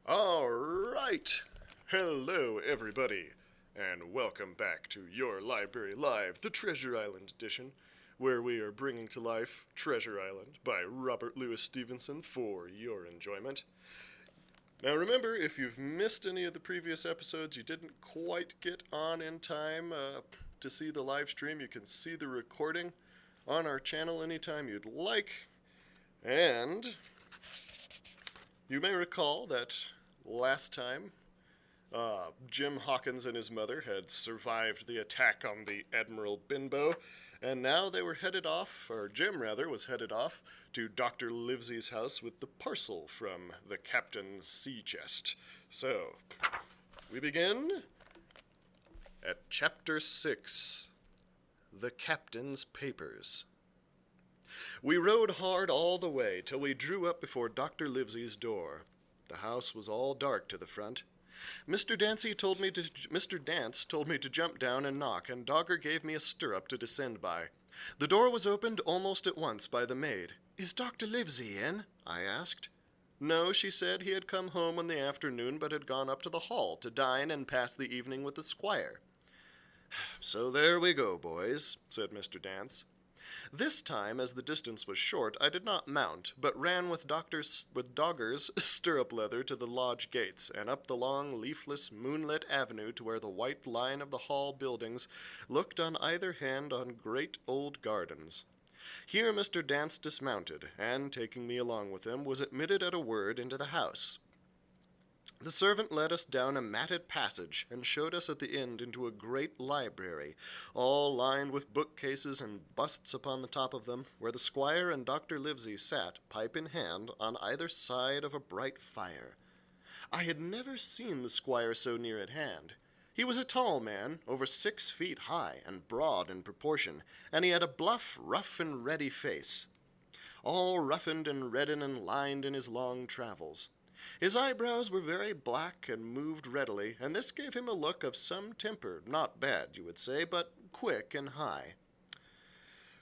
All right. Hello, everybody, and welcome back to Your Library Live, the Treasure Island edition, where we are bringing to life Treasure Island by Robert Louis Stevenson for your enjoyment. Now, remember, if you've missed any of the previous episodes, you didn't quite get on in time to see the live stream, you can see the recording on our channel anytime you'd like. And you may recall that last time Jim Hawkins and his mother had survived the attack on the Admiral Benbow, and now they were headed off, or Jim rather was headed off, to Dr. Livesey's house with the parcel from the captain's sea chest. So, we begin at Chapter 6, The Captain's Papers. We rode hard all the way till we drew up before Dr. Livesey's door. The house was all dark to the front. Mr. Dance told me to jump down and knock, and Dogger gave me a stirrup to descend by. The door was opened almost at once by the maid. "Is Dr. Livesey in?" I asked. No, she said, he had come home in the afternoon, but had gone up to the hall to dine and pass the evening with the squire. "So there we go, boys," said Mr. Dance. This time, as the distance was short, I did not mount, but ran with Dogger's stirrup leather to the lodge gates, and up the long, leafless, moonlit avenue to where the white line of the hall buildings looked on either hand on great old gardens. Here Mr. Dance dismounted, and, taking me along with him, was admitted at a word into the house. The servant led us down a matted passage and showed us at the end into a great library, all lined with bookcases and busts upon the top of them, where the squire and Dr. Livesey sat, pipe in hand, on either side of a bright fire. I had never seen the squire so near at hand. He was a tall man, over 6 feet high, and broad in proportion, and he had a bluff, rough and ready face, all roughened and reddened and lined in his long travels. His eyebrows were very black and moved readily, and this gave him a look of some temper, not bad, you would say, but quick and high.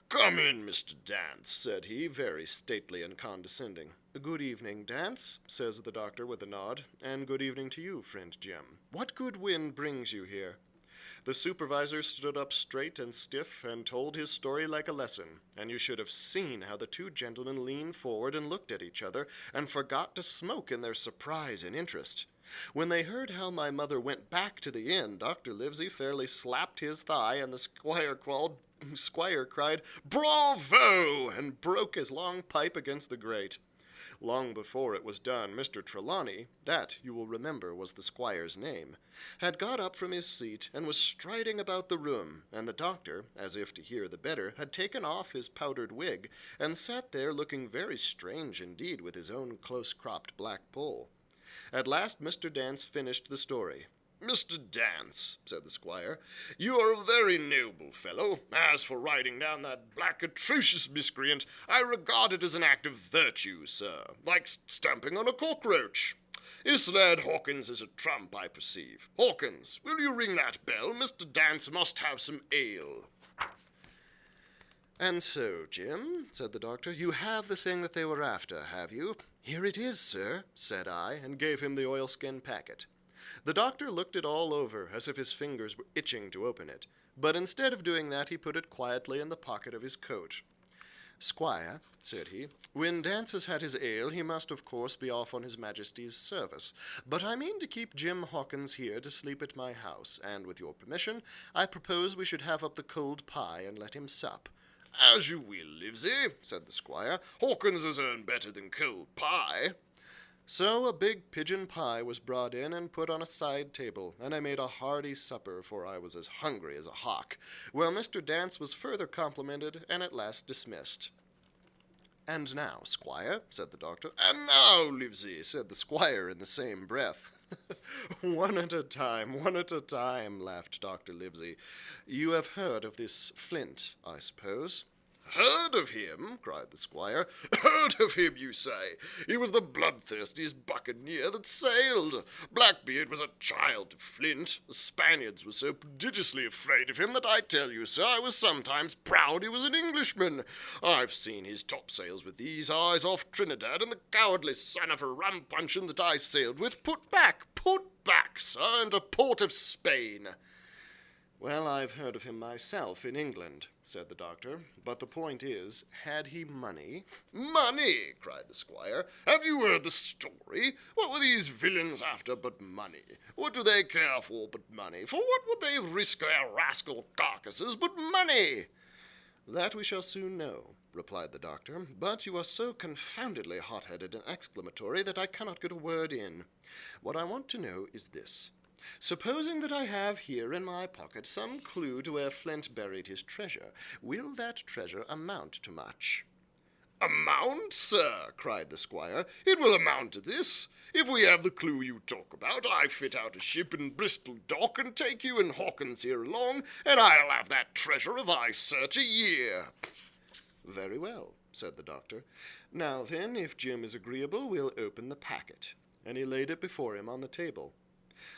"Come in, Mr. Dance," said he, very stately and condescending. "Good evening, Dance," says the doctor with a nod, "and good evening to you, friend Jim. What good wind brings you here?" The supervisor stood up straight and stiff and told his story like a lesson, and you should have seen how the two gentlemen leaned forward and looked at each other and forgot to smoke in their surprise and interest. When they heard how my mother went back to the inn, Dr. Livesey fairly slapped his thigh, and the squire cried, "Bravo!" and broke his long pipe against the grate. Long before it was done, Mr. Trelawney, that, you will remember, was the squire's name, had got up from his seat and was striding about the room, and the doctor, as if to hear the better, had taken off his powdered wig, and sat there looking very strange indeed with his own close-cropped black poll. At last Mr. Dance finished the story. "Mr. Dance," said the squire, "you are a very noble fellow. As for riding down that black, atrocious miscreant, I regard it as an act of virtue, sir, like stamping on a cockroach. This lad Hawkins is a trump, I perceive. Hawkins, will you ring that bell? Mr. Dance must have some ale." "And so, Jim," said the doctor, "you have the thing that they were after, have you?" "Here it is, sir," said I, and gave him the oilskin packet. The doctor looked it all over, as if his fingers were itching to open it, but instead of doing that he put it quietly in the pocket of his coat. "Squire," said he, "when Dance has had his ale, he must of course be off on his Majesty's service, but I mean to keep Jim Hawkins here to sleep at my house, and with your permission, I propose we should have up the cold pie and let him sup." "As you will, Livesey," said the squire. "Hawkins has earned better than cold pie." So a big pigeon pie was brought in and put on a side table, and I made a hearty supper, for I was as hungry as a hawk, while Mr. Dance was further complimented and at last dismissed. "And now, squire," said the doctor. "And now, Livesey," said the squire in the same breath. One at a time, laughed Dr. Livesey. "You have heard of this Flint, I suppose?" Heard of him? Cried the squire. Heard of him, you say? He was the bloodthirstiest buccaneer that sailed. Blackbeard was a child to flint. The Spaniards were so prodigiously afraid of him that I tell you, sir, I was sometimes proud he was an Englishman. I've seen his topsails with these eyes off Trinidad, and the cowardly son of a rum puncheon that I sailed with put back, sir, into port of Spain. Well, I've heard of him myself in England, said the doctor, but the point is, had he money? Money, cried the squire. Have you heard the story? What were these villains after but money? What do they care for but money? For what would they risk their rascal carcasses but money? That we shall soon know, replied the doctor, but you are so confoundedly hot-headed and exclamatory that I cannot get a word in. What I want to know is this. Supposing that I have here in my pocket some clue to where Flint buried his treasure, will that treasure amount to much? Amount, sir, cried the squire. It will amount to this. If we have the clue you talk about, I fit out a ship in Bristol dock and take you and Hawkins here along, and I'll have that treasure if I search a year. Very well, said the doctor. Now then, if Jim is agreeable, we'll open the packet. And he laid it before him on the table.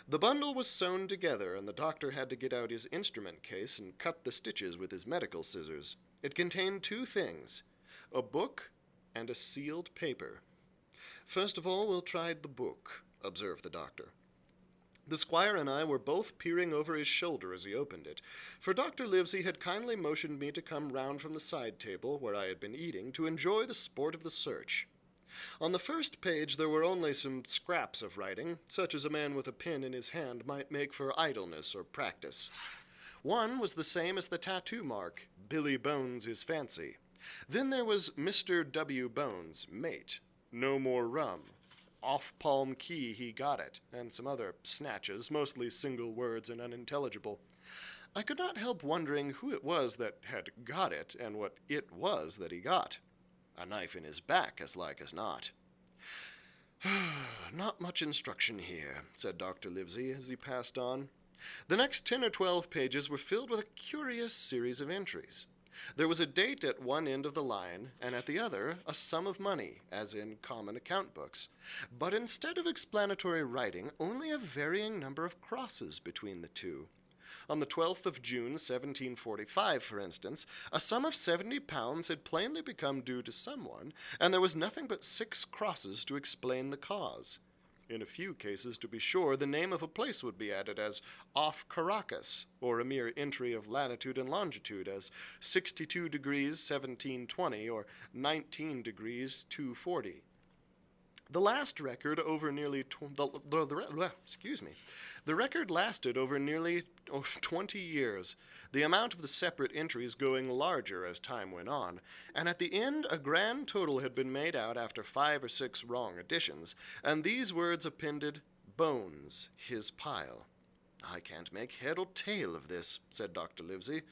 The bundle was sewn together, and the doctor had to get out his instrument case and cut the stitches with his medical scissors. It contained two things, a book and a sealed paper. First of all, we'll try the book, observed the doctor. The squire and I were both peering over his shoulder as he opened it, for Dr. Livesey had kindly motioned me to come round from the side table, where I had been eating, to enjoy the sport of the search. On the first page there were only some scraps of writing, such as a man with a pen in his hand might make for idleness or practice. One was the same as the tattoo mark, Billy Bones is fancy. Then there was Mr. W. Bones, mate, no more rum, off Palm Key he got it, and some other snatches, mostly single words and unintelligible. I could not help wondering who it was that had got it, and what it was that he got. A knife in his back, as like as not. Not much instruction here, said Dr. Livesey as he passed on. The next 10 or 12 pages were filled with a curious series of entries. There was a date at one end of the line, and at the other a sum of money, as in common account books. But instead of explanatory writing, only a varying number of crosses between the two. On the 12th of June, 1745, for instance, a sum of £70 had plainly become due to someone, and there was nothing but 6 crosses to explain the cause. In a few cases, to be sure, the name of a place would be added as off Caracas, or a mere entry of latitude and longitude as 62 degrees 1720 or 19 degrees 240. The last record over nearly the record lasted over nearly 20 years, the amount of the separate entries going larger as time went on, and at the end a grand total had been made out after 5 or 6 wrong additions, and these words appended, Bones, his pile. I can't make head or tail of this, said Dr. Livesey.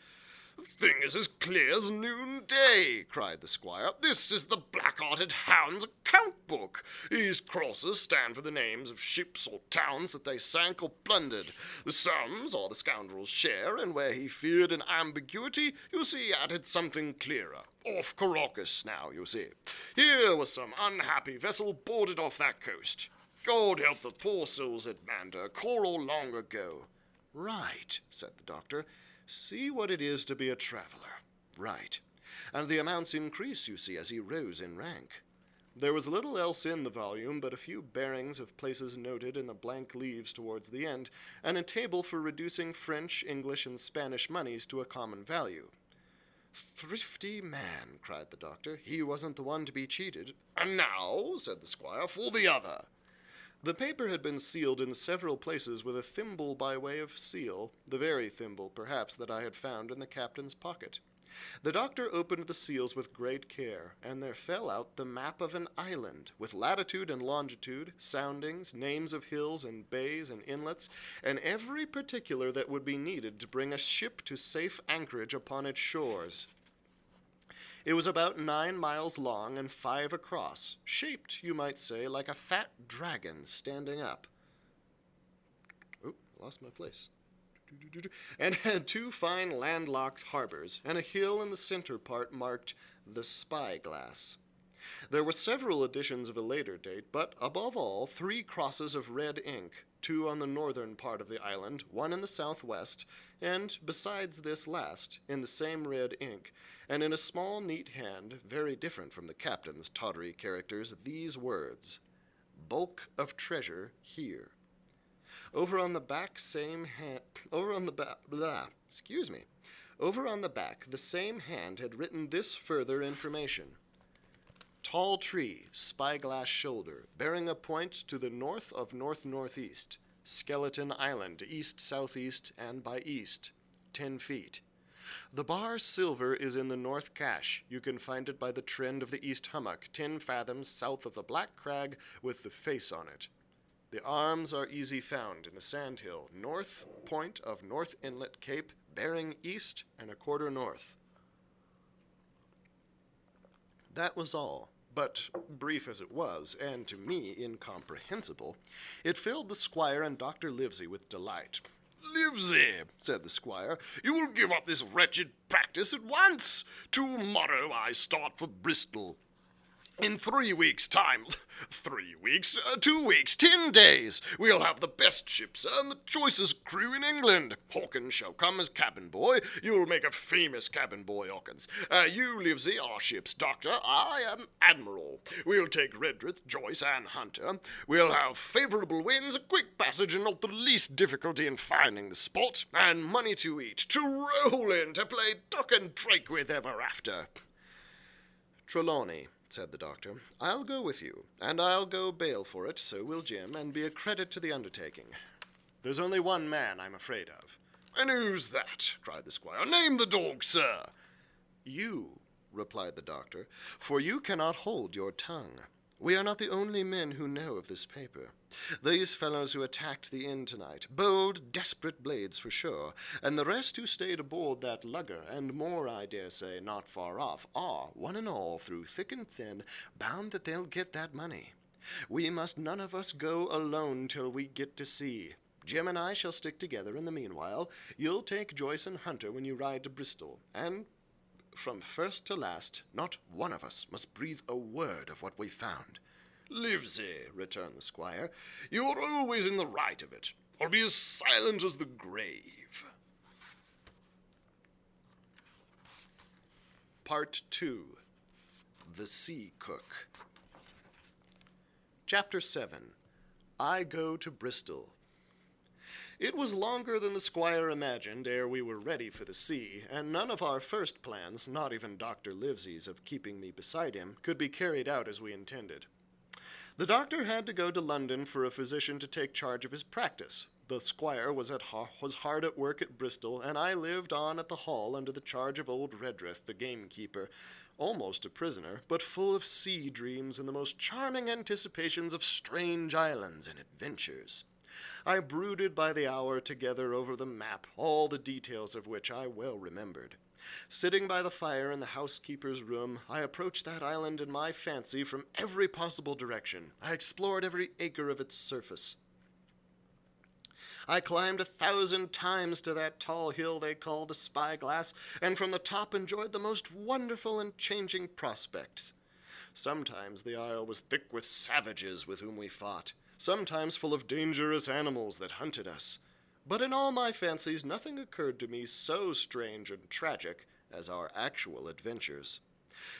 The thing is as clear as noonday, cried the squire. This is the black-hearted hound's account book. These crosses stand for the names of ships or towns that they sank or plundered. The sums are the scoundrel's share, and where he feared an ambiguity, you see, added something clearer. Off Caracas now, you see. Here was some unhappy vessel boarded off that coast. God help the poor souls that manned her, coral long ago. Right, said the doctor. See what it is to be a traveller. Right. And the amounts increase, you see, as he rose in rank. There was little else in the volume but a few bearings of places noted in the blank leaves towards the end, and a table for reducing French, English, and Spanish moneys to a common value. Thrifty man, cried the doctor. He wasn't the one to be cheated. And now, said the squire, for the other. The paper had been sealed in several places with a thimble by way of seal, the very thimble, perhaps, that I had found in the captain's pocket. The doctor opened the seals with great care, and there fell out the map of an island, with latitude and longitude, soundings, names of hills and bays and inlets, and every particular that would be needed to bring a ship to safe anchorage upon its shores. It was about 9 miles long and 5 across, shaped, you might say, like a fat dragon standing up. Oh, lost my place. and had 2 fine landlocked harbors, and a hill in the center part marked the Spyglass. There were several additions of a later date, but above all, 3 crosses of red ink, 2 on the northern part of the island, 1 in the southwest, and, besides this last, in the same red ink, and in a small neat hand, very different from the captain's tawdry characters, these words: "Bulk of treasure here." Over on the back, Over on the back, the same hand had written this further information: "Tall tree, spyglass shoulder, bearing a point to the north of north-northeast. Skeleton Island, east-southeast, and by east, 10 feet. The bar silver is in the north cache. You can find it by the trend of the east hummock, 10 fathoms south of the black crag with the face on it. The arms are easy found in the sandhill, north point of North Inlet Cape, bearing east and a quarter north." That was all, but brief as it was, and to me incomprehensible, it filled the squire and Dr. Livesey with delight. "Livesey," said the squire, "you will give up this wretched practice at once. Tomorrow I start for Bristol. In 3 weeks' time, 3 weeks, 2 weeks, 10 days, we'll have the best ships and the choicest crew in England. Hawkins shall come as cabin boy. You'll make a famous cabin boy, Hawkins. You, Livesey, are ship's doctor. I am admiral. We'll take Redruth, Joyce, and Hunter. We'll have favourable winds, a quick passage, and not the least difficulty in finding the spot, and money to eat, to roll in, to play duck and drake with ever after." "Trelawney," said the doctor, "I'll go with you, and I'll go bail for it, so will Jim, and be a credit to the undertaking. There's only one man I'm afraid of." "And who's that?" cried the squire. "Name the dog, sir." "You," replied the doctor, "for you cannot hold your tongue. We are not the only men who know of this paper. These fellows who attacked the inn tonight, bold, desperate blades for sure, and the rest who stayed aboard that lugger, and more, I dare say, not far off, are, one and all, through thick and thin, bound that they'll get that money. We must none of us go alone till we get to sea. Jim and I shall stick together in the meanwhile. You'll take Joyce and Hunter when you ride to Bristol, and from first to last, not one of us must breathe a word of what we found." "Livesey," returned the squire, "you're always in the right of it. I'll be as silent as the grave." Part 2. The Sea Cook. Chapter 7. I Go to Bristol. It was longer than the squire imagined ere we were ready for the sea, and none of our first plans, not even Dr. Livesey's of keeping me beside him, could be carried out as we intended. The doctor had to go to London for a physician to take charge of his practice. The squire was hard at work at Bristol, and I lived on at the Hall under the charge of old Redruth, the gamekeeper, almost a prisoner, but full of sea dreams and the most charming anticipations of strange islands and adventures. I brooded by the hour together over the map, all the details of which I well remembered. Sitting by the fire in the housekeeper's room, I approached that island in my fancy from every possible direction. I explored every acre of its surface. I climbed 1,000 times to that tall hill they call the Spyglass, and from the top enjoyed the most wonderful and changing prospects. Sometimes the isle was thick with savages with whom we fought, sometimes full of dangerous animals that hunted us. But in all my fancies nothing occurred to me so strange and tragic as our actual adventures.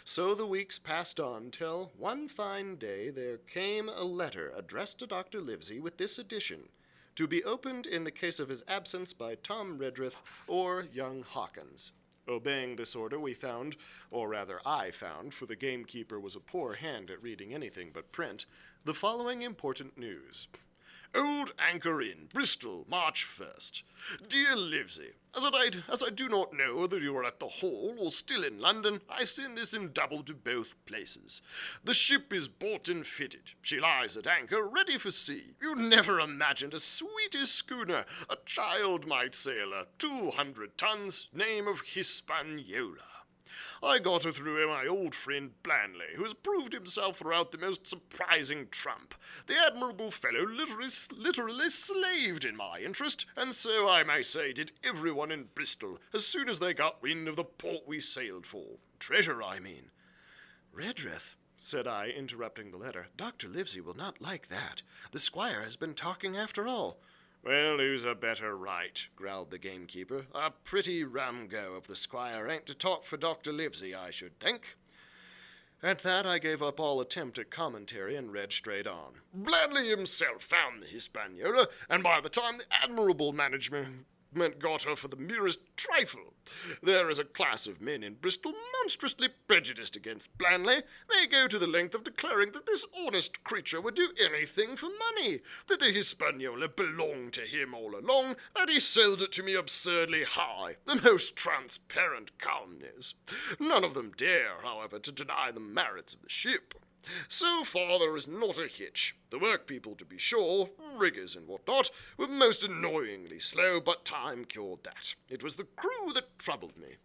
So the weeks passed on till, one fine day, there came a letter addressed to Dr. Livesey with this addition: to be opened in the case of his absence by Tom Redruth or young Hawkins. Obeying this order, we found, or rather I found, for the gamekeeper was a poor hand at reading anything but print, the following important news. Old Anchor Inn, Bristol, March 1st. Dear Livesey, as I do not know whether you are at the Hall or still in London, I send this in double to both places. The ship is bought and fitted. She lies at anchor, ready for sea. You never imagined a sweeter schooner. A child might sail her, 200 tons, name of Hispaniola. I got her through my old friend Blanley, who has proved himself throughout the most surprising trump. The admirable fellow literally slaved in my interest, and so I may say did everyone in Bristol, as soon as they got wind of the port we sailed for. Treasure, I mean. Redruth, said I, interrupting the letter, Dr. Livesey will not like that. The squire has been talking after all. Well, who's a better right, growled the gamekeeper. A pretty rum go of the squire ain't to talk for Dr. Livesey, I should think. At that I gave up all attempt at commentary and read straight on. Bladley himself found the Hispaniola, and by the time the admirable management got her for the merest trifle. There is a class of men in Bristol monstrously prejudiced against Blanley. They go to the length of declaring that this honest creature would do anything for money, that the Hispaniola belonged to him all along, that he sold it to me absurdly high, the most transparent calumnies. None of them dare, however, to deny the merits of the ship. So far there is not a hitch. The workpeople, to be sure, riggers and what not, were most annoyingly slow, but time cured that. It was the crew that troubled me.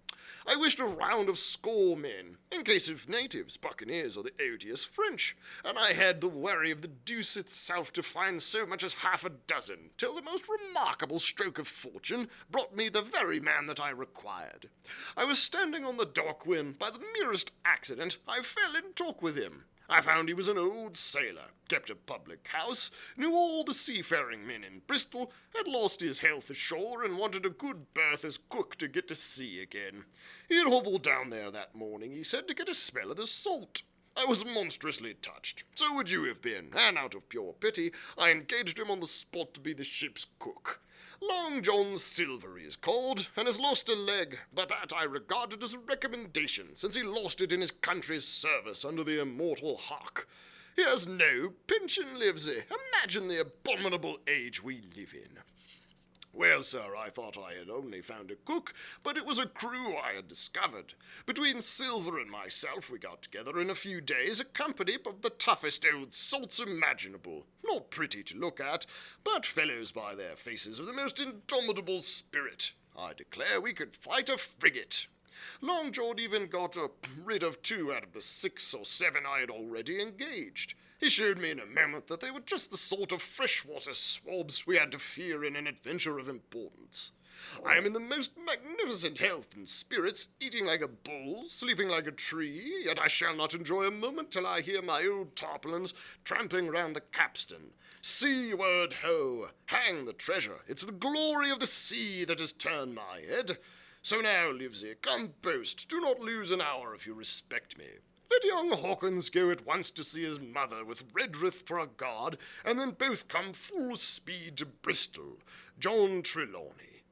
I wished a round of score men, in case of natives, buccaneers, or the odious French, and I had the worry of the deuce itself to find so much as half a dozen, till the most remarkable stroke of fortune brought me the very man that I required. I was standing on the dock when, by the merest accident, I fell in talk with him. I found he was an old sailor, kept a public house, knew all the seafaring men in Bristol, had lost his health ashore, and wanted a good berth as cook to get to sea again. He had hobbled down there that morning, he said, to get a smell of the salt. I was monstrously touched. So would you have been, and out of pure pity, I engaged him on the spot to be the ship's cook. Long John Silver he is called, and has lost a leg, but that I regarded as a recommendation, since he lost it in his country's service under the immortal Hawk. He has no pension, Livesey. Imagine the abominable age we live in. Well, sir, I thought I had only found a cook, but it was a crew I had discovered. Between Silver and myself we got together in a few days a company of the toughest old salts imaginable. Not pretty to look at, but fellows by their faces of the most indomitable spirit. I declare we could fight a frigate. Long John even got rid of 2 out of the 6 or 7 I had already engaged. He showed me in a moment that they were just the sort of freshwater swabs we had to fear in an adventure of importance. I am in the most magnificent health and spirits, eating like a bull, sleeping like a tree, yet I shall not enjoy a moment till I hear my old tarpaulins tramping round the capstan. Seaward ho! Hang the treasure! It's the glory of the sea that has turned my head. So now, Livesey, come boast. Do not lose an hour if you respect me. Let young Hawkins go at once to see his mother with Redruth for a guard, and then both come full speed to Bristol. John Trelawney.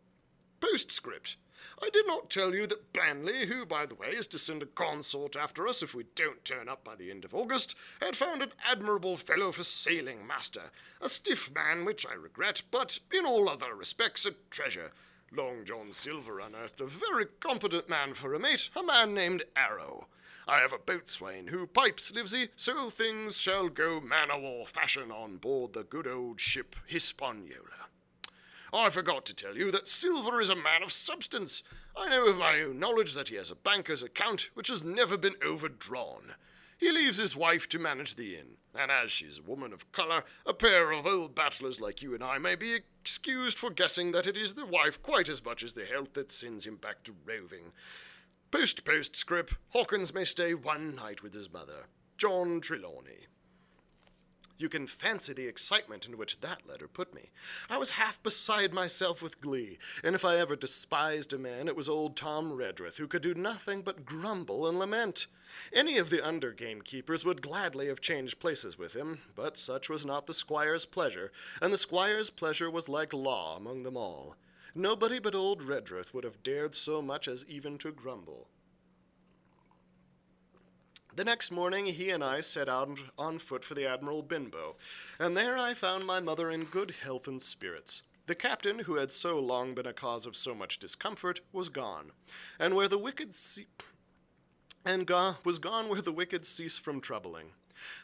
Postscript. I did not tell you that Blanley, who, by the way, is to send a consort after us if we don't turn up by the end of August, had found an admirable fellow for sailing master. A stiff man, which I regret, but in all other respects a treasure. Long John Silver unearthed a very competent man for a mate, a man named Arrow. I have a boatswain who pipes, Livesey, so things shall go man-o'-war fashion on board the good old ship Hispaniola. I forgot to tell you that Silver is a man of substance. I know of my own knowledge that he has a banker's account which has never been overdrawn. He leaves his wife to manage the inn, and as she's a woman of colour, a pair of old battlers like you and I may be excused for guessing that it is the wife quite as much as the health that sends him back to roving. Postscript, Hawkins may stay 1 night with his mother. John Trelawney. You can fancy the excitement in which that letter put me. I was half beside myself with glee, and if I ever despised a man, it was old Tom Redruth, who could do nothing but grumble and lament. Any of the under gamekeepers would gladly have changed places with him, but such was not the squire's pleasure, and the squire's pleasure was like law among them all. Nobody but old Redruth would have dared so much as even to grumble. The next morning he and I set out on foot for the Admiral Benbow, and there I found my mother in good health and spirits. The captain, who had so long been a cause of so much discomfort, was gone, and where the wicked was gone where the wicked cease from troubling.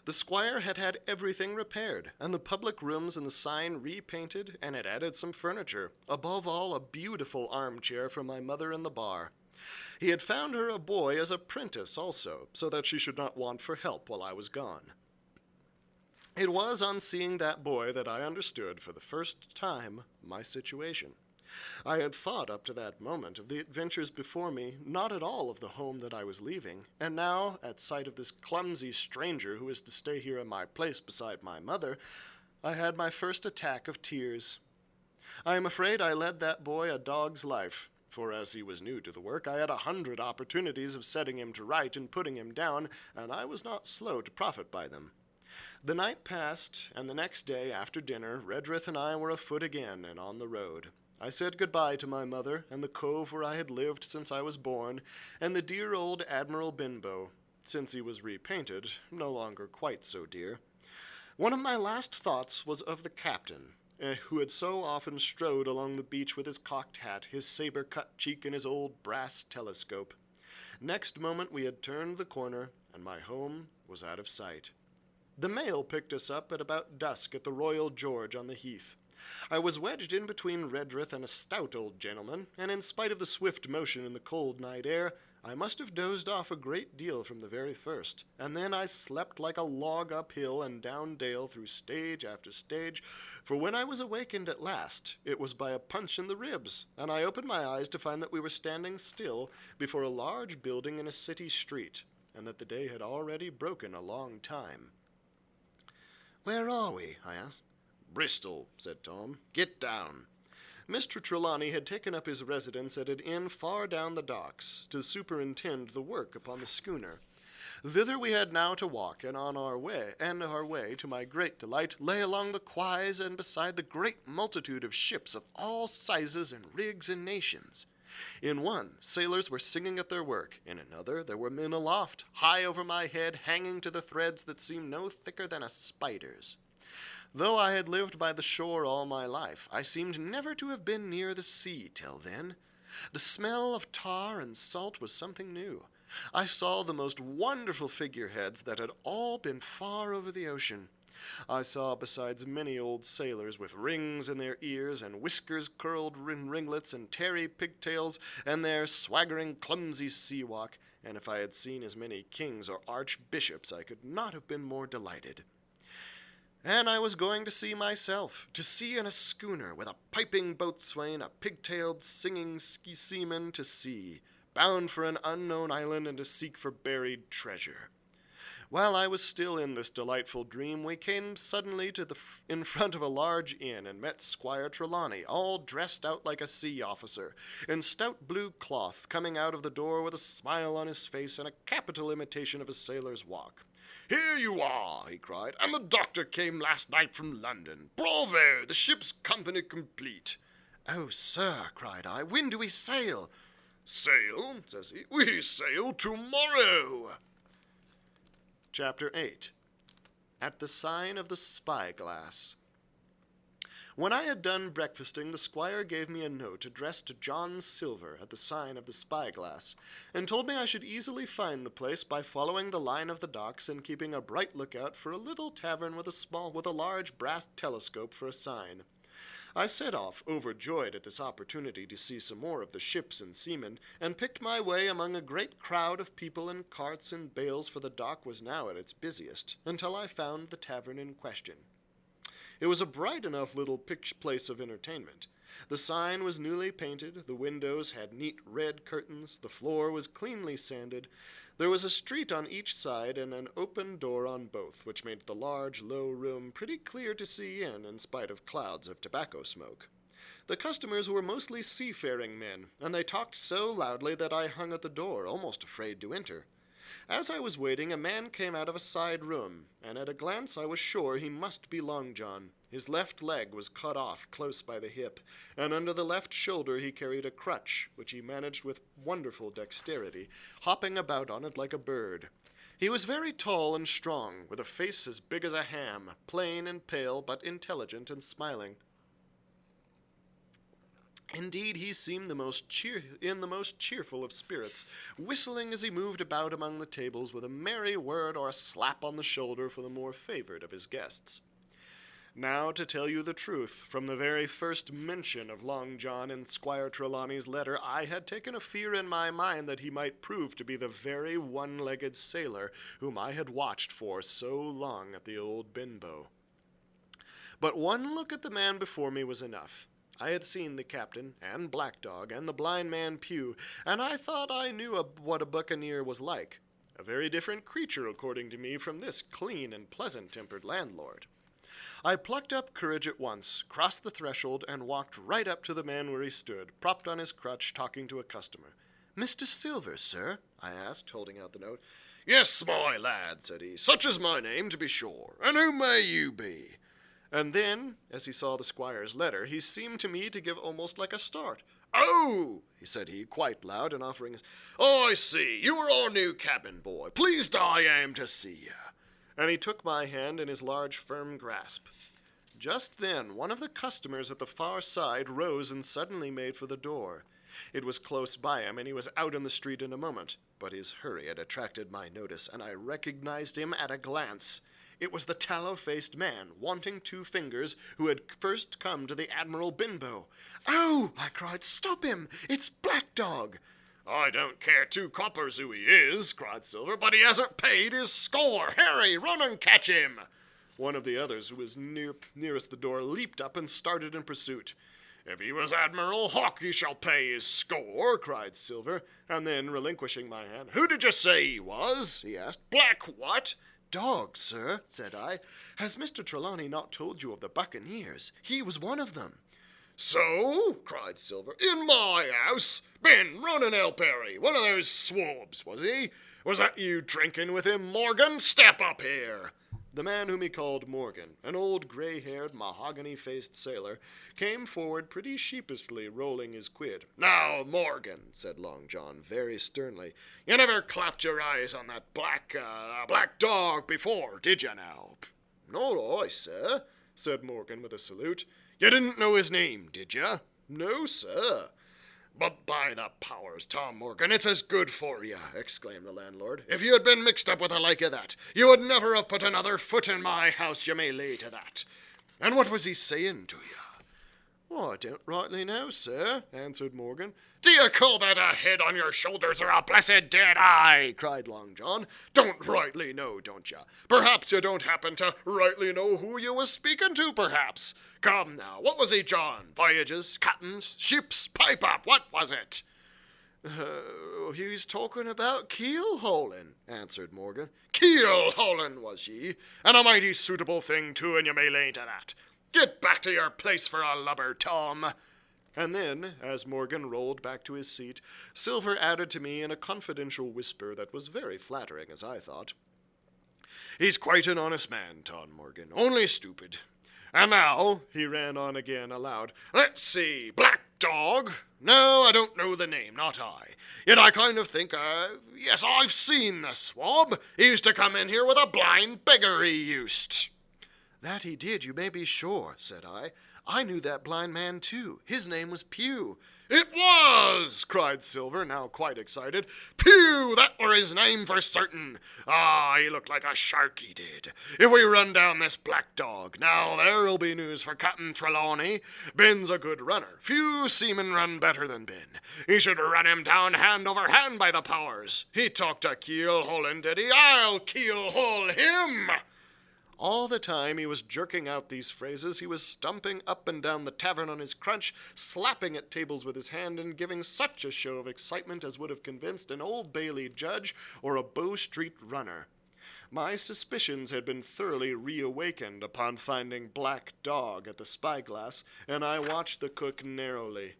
The squire had had everything repaired, and the public rooms and the sign repainted, and had added some furniture, above all a beautiful armchair for my mother in the bar. He had found her a boy as apprentice also, so that she should not want for help while I was gone. It was on seeing that boy that I understood for the first time my situation. I had thought up to that moment of the adventures before me, not at all of the home that I was leaving, and now, at sight of this clumsy stranger who is to stay here in my place beside my mother, I had my first attack of tears. I am afraid I led that boy a dog's life, for as he was new to the work, I had 100 opportunities of setting him to right and putting him down, and I was not slow to profit by them. The night passed, and the next day after dinner, Redruth and I were afoot again and on the road. I said goodbye to my mother, and the cove where I had lived since I was born, and the dear old Admiral Benbow, since he was repainted, no longer quite so dear. One of my last thoughts was of the captain, who had so often strode along the beach with his cocked hat, his saber-cut cheek, and his old brass telescope. Next moment we had turned the corner, and my home was out of sight. The mail picked us up at about dusk at the Royal George on the Heath. I was wedged in between Redruth and a stout old gentleman, and in spite of the swift motion in the cold night air, I must have dozed off a great deal from the very first, and then I slept like a log uphill and down dale through stage after stage, for when I was awakened at last, it was by a punch in the ribs, and I opened my eyes to find that we were standing still before a large building in a city street, and that the day had already broken a long time. "Where are we?" I asked. "Bristol," said Tom. "Get down." Mr. Trelawney had taken up his residence at an inn far down the docks to superintend the work upon the schooner. Thither we had now to walk, and our way, to my great delight, lay along the quays and beside the great multitude of ships of all sizes and rigs and nations. In one, sailors were singing at their work. In another, there were men aloft, high over my head, hanging to the threads that seemed no thicker than a spider's. Though I had lived by the shore all my life, I seemed never to have been near the sea till then. The smell of tar and salt was something new. I saw the most wonderful figureheads that had all been far over the ocean. I saw besides many old sailors with rings in their ears and whiskers curled in ringlets and tarry pigtails and their swaggering clumsy sea walk, and if I had seen as many kings or archbishops I could not have been more delighted. And I was going to see myself, to sea in a schooner with a piping boatswain, a pigtailed singing seaman to sea, bound for an unknown island and to seek for buried treasure. While I was still in this delightful dream, we came suddenly in front of a large inn and met Squire Trelawney, all dressed out like a sea officer, in stout blue cloth, coming out of the door with a smile on his face and a capital imitation of a sailor's walk. "Here you are," he cried, "and the doctor came last night from London. Bravo! The ship's company complete." "Oh, sir," cried I, "when do we sail?" "Sail?" says he. "We sail tomorrow." Chapter 8. At the Sign of the Spyglass. When I had done breakfasting, the squire gave me a note addressed to John Silver at the Sign of the Spyglass, and told me I should easily find the place by following the line of the docks and keeping a bright lookout for a little tavern with a large brass telescope for a sign. I set off, overjoyed at this opportunity to see some more of the ships and seamen, and picked my way among a great crowd of people in carts and bales, for the dock was now at its busiest, until I found the tavern in question. It was a bright enough little place of entertainment. The sign was newly painted, the windows had neat red curtains, the floor was cleanly sanded. There was a street on each side and an open door on both, which made the large, low room pretty clear to see in spite of clouds of tobacco smoke. The customers were mostly seafaring men, and they talked so loudly that I hung at the door, almost afraid to enter. As I was waiting, a man came out of a side room, and at a glance I was sure he must be Long John. His left leg was cut off close by the hip, and under the left shoulder he carried a crutch, which he managed with wonderful dexterity, hopping about on it like a bird. He was very tall and strong, with a face as big as a ham, plain and pale, but intelligent and smiling. Indeed, he seemed in the most cheerful of spirits, whistling as he moved about among the tables with a merry word or a slap on the shoulder for the more favored of his guests. Now, to tell you the truth, from the very first mention of Long John in Squire Trelawney's letter, I had taken a fear in my mind that he might prove to be the very one-legged sailor whom I had watched for so long at the old Benbow. But one look at the man before me was enough. I had seen the captain, and Black Dog, and the blind man Pew, and I thought I knew what a buccaneer was like. A very different creature, according to me, from this clean and pleasant-tempered landlord. I plucked up courage at once, crossed the threshold, and walked right up to the man where he stood, propped on his crutch, talking to a customer. "Mr. Silver, sir?" I asked, holding out the note. "Yes, my lad," said he. "Such is my name, to be sure. And who may you be?" And then, as he saw the squire's letter, he seemed to me to give almost like a start. "Oh," said he, quite loud, and offering his... "I see. You are our new cabin boy. Pleased I am to see you." And he took my hand in his large, firm grasp. Just then, one of the customers at the far side rose and suddenly made for the door. It was close by him, and he was out in the street in a moment. But his hurry had attracted my notice, and I recognized him at a glance. It was the tallow-faced man, wanting 2 fingers, who had first come to the Admiral Benbow. "Oh!" I cried, "stop him! It's Black Dog!" "I don't care 2 coppers who he is," cried Silver, "but he hasn't paid his score. Harry, run and catch him!" One of the others, who was nearest the door, leaped up and started in pursuit. "If he was Admiral Hawk, he shall pay his score," cried Silver, and then, relinquishing my hand, "Who did you say he was?" he asked. "Black what?" "Dog, sir," said I. "Has Mr. Trelawney not told you of the buccaneers? He was one of them." "So?" cried Silver. "In my house? Ben, run and help Harry. One of those swabs, was he? Was that you drinking with him, Morgan? Step up here." The man whom he called Morgan, an old gray-haired, mahogany-faced sailor, came forward pretty sheepishly, rolling his quid. "Now, Morgan," said Long John very sternly, "you never clapped your eyes on that black dog before, did you now?" "Not I, sir," said Morgan with a salute. "You didn't know his name, did you?" "No, sir." "But by the powers, Tom Morgan, it's as good for you," exclaimed the landlord. "If you had been mixed up with the like of that, you would never have put another foot in my house, you may lay to that." "And what was he saying to you?" "Oh, I don't rightly know, sir," answered Morgan. "Do you call that a head on your shoulders or a blessed dead eye?" cried Long John. "Don't rightly know, don't you? Perhaps you don't happen to rightly know who you was speaking to, perhaps. Come now, what was he, John? Voyages, captains, ships, pipe up, what was it?" "He's talking about keel-hauling," answered Morgan. "Keel-hauling, was ye? And a mighty suitable thing, too, and you may lay to that. Get back to your place for a lubber, Tom." And then, as Morgan rolled back to his seat, Silver added to me in a confidential whisper that was very flattering, as I thought. "He's quite an honest man, Tom Morgan, only stupid. And now," he ran on again aloud, "let's see, Black Dog? No, I don't know the name, not I. Yet I kind of think, yes, I've seen the swab. He used to come in here with a blind beggar, he used." "That he did, you may be sure," said I. "I knew that blind man, too. His name was Pew." "It was!" cried Silver, now quite excited. "Pew, that were his name for certain. Ah, he looked like a shark, he did. If we run down this Black Dog, now there'll be news for Captain Trelawney. Ben's a good runner. Few seamen run better than Ben. He should run him down hand over hand by the powers. He talked a keel-hauling, did he? I'll keel-haul him!" All the time he was jerking out these phrases, he was stumping up and down the tavern on his crutch, slapping at tables with his hand, and giving such a show of excitement as would have convinced an Old Bailey judge or a Bow Street runner. My suspicions had been thoroughly reawakened upon finding Black Dog at the spyglass, and I watched the cook narrowly.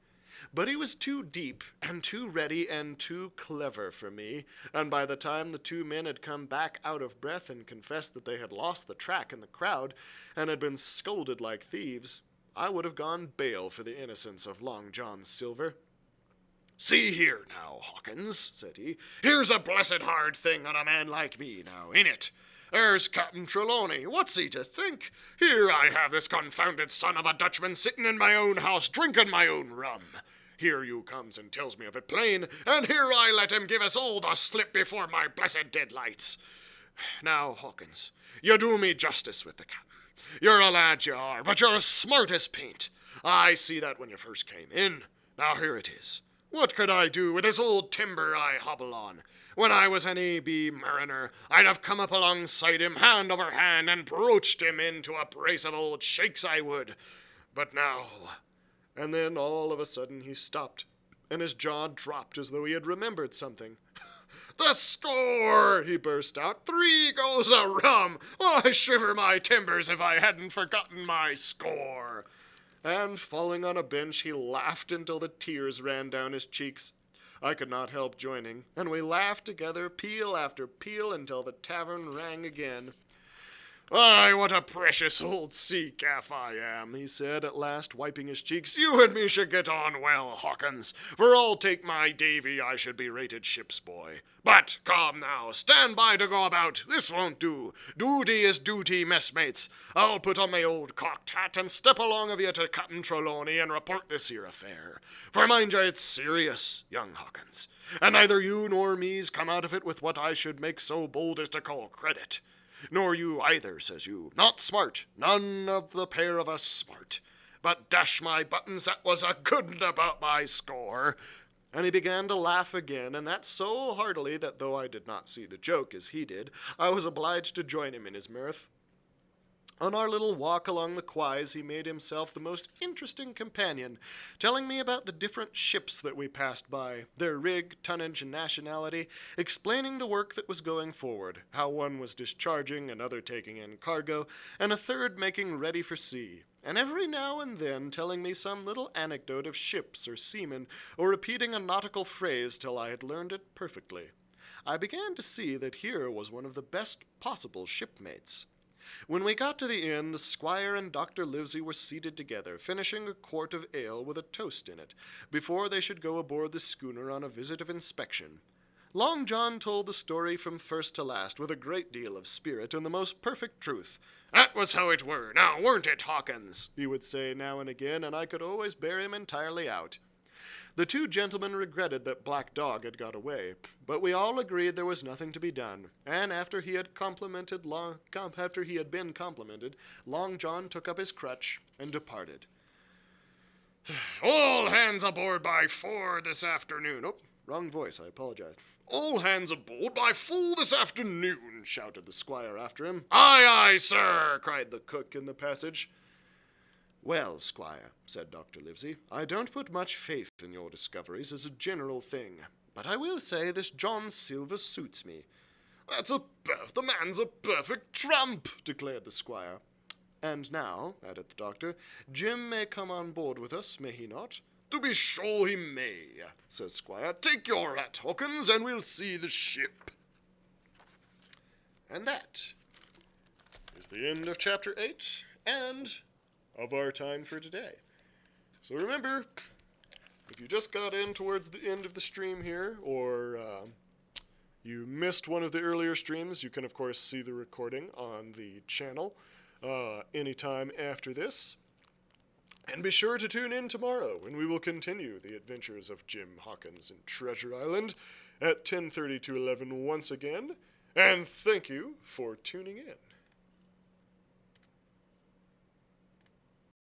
But he was too deep and too ready and too clever for me, and by the time the 2 men had come back out of breath and confessed that they had lost the track in the crowd and had been scolded like thieves, I would have gone bail for the innocence of Long John Silver. "See here now, Hawkins," said he. "Here's a blessed hard thing on a man like me now, ain't it? There's Captain Trelawney. What's he to think? Here I have this confounded son of a Dutchman sitting in my own house drinking my own rum. Here you comes and tells me of it plain, and here I let him give us all the slip before my blessed deadlights. Now, Hawkins, you do me justice with the captain. You're a lad, you are, but you're as smart as paint. I see that when you first came in. Now here it is. What could I do with this old timber I hobble on? When I was an A.B. mariner, I'd have come up alongside him, hand over hand, and broached him into a brace of old shakes, I would. But now... And then all of a sudden he stopped, and his jaw dropped as though he had remembered something. "The score!" he burst out. "3 goes a rum! Why, shiver my timbers if I hadn't forgotten my score!" And falling on a bench, he laughed until the tears ran down his cheeks. I could not help joining, and we laughed together, peal after peal, until the tavern rang again. "Why, what a precious old sea calf I am," he said at last, wiping his cheeks. "You and me should get on well, Hawkins. For all take my Davy, I should be rated ship's boy. But, come now, stand by to go about. This won't do. Duty is duty, messmates. I'll put on my old cocked hat and step along of you to Captain Trelawney and report this here affair. For mind you, it's serious, young Hawkins. And neither you nor me's come out of it with what I should make so bold as to call credit. Nor you either, says you. Not smart. None of the pair of us smart. But dash my buttons, that was a good 'un about my score." And he began to laugh again, and that so heartily that though I did not see the joke as he did, I was obliged to join him in his mirth. On our little walk along the quays, he made himself the most interesting companion, telling me about the different ships that we passed by, their rig, tonnage, and nationality, explaining the work that was going forward, how one was discharging, another taking in cargo, and a third making ready for sea, and every now and then telling me some little anecdote of ships or seamen, or repeating a nautical phrase till I had learned it perfectly. I began to see that here was one of the best possible shipmates. When we got to the inn, the squire and Dr. Livesey were seated together, finishing a quart of ale with a toast in it, before they should go aboard the schooner on a visit of inspection. Long John told the story from first to last with a great deal of spirit and the most perfect truth. "That was how it were, now weren't it, Hawkins?" he would say now and again, and I could always bear him entirely out. The 2 gentlemen regretted that Black Dog had got away, but we all agreed there was nothing to be done, and after he had been complimented, Long John took up his crutch and departed. "All hands aboard by 4 this afternoon." Oh, wrong voice, I apologize. "All hands aboard by 4 this afternoon," shouted the squire after him. "Aye, aye, sir," cried the cook in the passage. "Well, squire," said Dr. Livesey, "I don't put much faith in your discoveries as a general thing, but I will say this John Silver suits me." The man's a perfect trump," declared the squire. "And now," added the doctor, "Jim may come on board with us, may he not?" "To be sure he may," says Squire. "Take your hat, Hawkins, and we'll see the ship." And that is the end of Chapter 8, and of our time for today. So remember, if you just got in towards the end of the stream here, or you missed one of the earlier streams, you can of course see the recording on the channel anytime after this. And be sure to tune in tomorrow when we will continue the adventures of Jim Hawkins in Treasure Island at 10:30 to 11 once again. And thank you for tuning in.